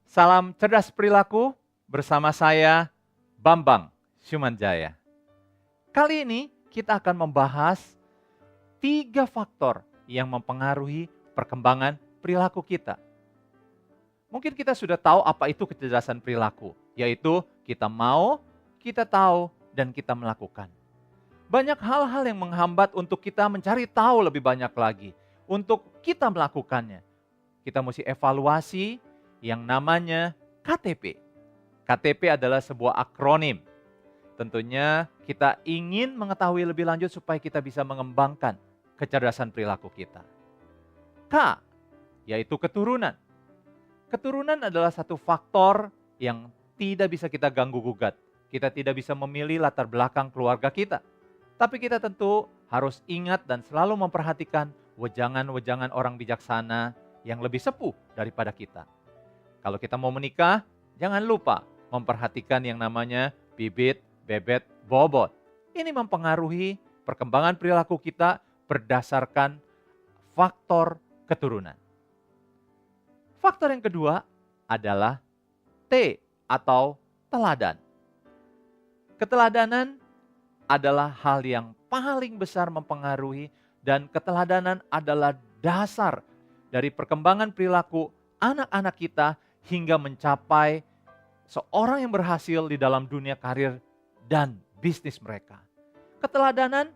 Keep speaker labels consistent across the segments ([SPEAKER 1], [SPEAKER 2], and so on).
[SPEAKER 1] Salam cerdas perilaku bersama saya Bambang Syumanjaya. Kali ini kita akan membahas 3 faktor yang mempengaruhi perkembangan perilaku kita. Mungkin kita sudah tahu apa itu kecerdasan perilaku, yaitu kita mau, kita tahu, dan kita melakukan. Banyak hal-hal yang menghambat untuk kita mencari tahu lebih banyak lagi, untuk kita melakukannya. Kita mesti evaluasi yang namanya KTP. KTP adalah sebuah akronim. Tentunya kita ingin mengetahui lebih lanjut supaya kita bisa mengembangkan kecerdasan perilaku kita. K, yaitu keturunan. Keturunan adalah satu faktor yang tidak bisa kita ganggu-gugat. Kita tidak bisa memilih latar belakang keluarga kita. Tapi kita tentu harus ingat dan selalu memperhatikan wejangan-wejangan orang bijaksana yang lebih sepuh daripada kita. Kalau kita mau menikah, jangan lupa memperhatikan yang namanya bibit, bebet, bobot. Ini mempengaruhi perkembangan perilaku kita berdasarkan faktor keturunan. Faktor yang kedua adalah T atau teladan. Keteladanan adalah hal yang paling besar mempengaruhi dan keteladanan adalah dasar dari perkembangan perilaku anak-anak kita hingga mencapai seorang yang berhasil di dalam dunia karir dan bisnis mereka. Keteladanan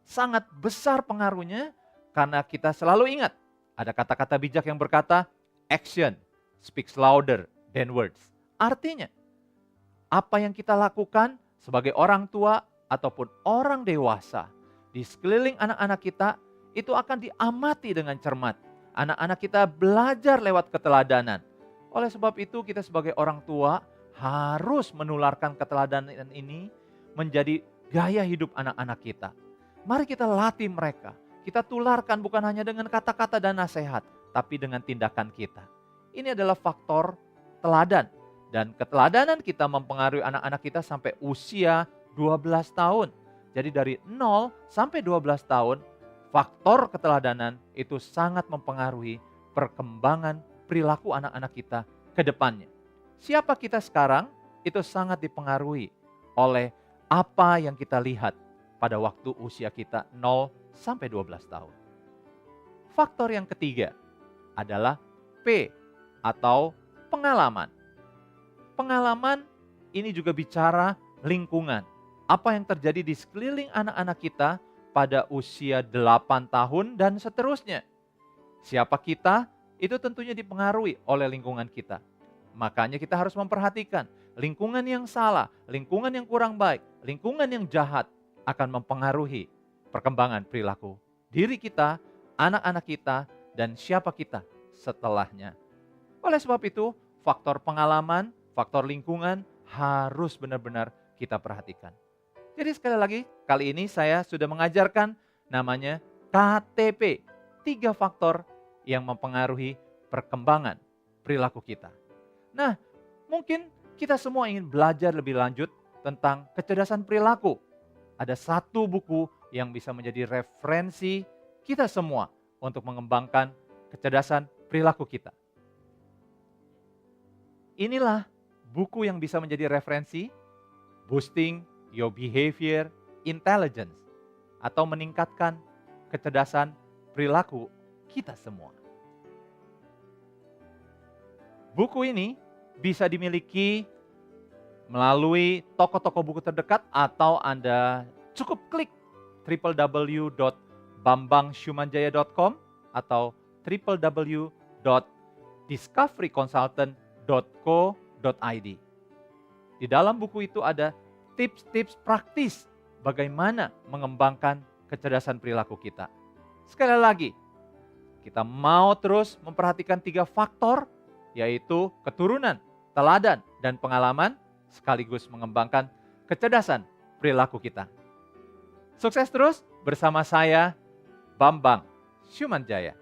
[SPEAKER 1] sangat besar pengaruhnya karena kita selalu ingat ada kata-kata bijak yang berkata, action speaks louder than words. Artinya, apa yang kita lakukan sebagai orang tua ataupun orang dewasa di sekeliling anak-anak kita itu akan diamati dengan cermat. Anak-anak kita belajar lewat keteladanan. Oleh sebab itu kita sebagai orang tua harus menularkan keteladanan ini menjadi gaya hidup anak-anak kita. Mari kita latih mereka. Kita tularkan bukan hanya dengan kata-kata dan nasihat, tapi dengan tindakan kita. Ini adalah faktor teladan. Dan keteladanan kita mempengaruhi anak-anak kita sampai usia 12 tahun. Jadi dari 0 sampai 12 tahun, faktor keteladanan itu sangat mempengaruhi perkembangan perilaku anak-anak kita ke depannya. Siapa kita sekarang itu sangat dipengaruhi oleh apa yang kita lihat pada waktu usia kita 0 sampai 12 tahun. Faktor yang ketiga adalah P atau pengalaman. Pengalaman ini juga bicara lingkungan. Apa yang terjadi di sekeliling anak-anak kita pada usia 8 tahun dan seterusnya. Siapa kita itu tentunya dipengaruhi oleh lingkungan kita. Makanya kita harus memperhatikan lingkungan yang salah, lingkungan yang kurang baik, lingkungan yang jahat akan mempengaruhi perkembangan perilaku diri kita, anak-anak kita, dan siapa kita setelahnya. Oleh sebab itu, faktor pengalaman, faktor lingkungan harus benar-benar kita perhatikan. Jadi sekali lagi, kali ini saya sudah mengajarkan namanya KTP. 3 faktor yang mempengaruhi perkembangan perilaku kita. Nah, mungkin kita semua ingin belajar lebih lanjut tentang kecerdasan perilaku. Ada satu buku yang bisa menjadi referensi kita semua untuk mengembangkan kecerdasan perilaku kita. Inilah buku yang bisa menjadi referensi Boosting Your Behavior Intelligence atau meningkatkan kecerdasan perilaku kita semua. Buku ini bisa dimiliki melalui toko-toko buku terdekat atau Anda cukup klik www.bambangsyumanjaya.com atau www.discoveryconsultant.co.id. Di dalam buku itu ada tips-tips praktis bagaimana mengembangkan kecerdasan perilaku kita. Sekali lagi, kita mau terus memperhatikan 3 faktor, yaitu keturunan, teladan, dan pengalaman, sekaligus mengembangkan kecerdasan perilaku kita. Sukses terus bersama saya, Bambang Syumanjaya.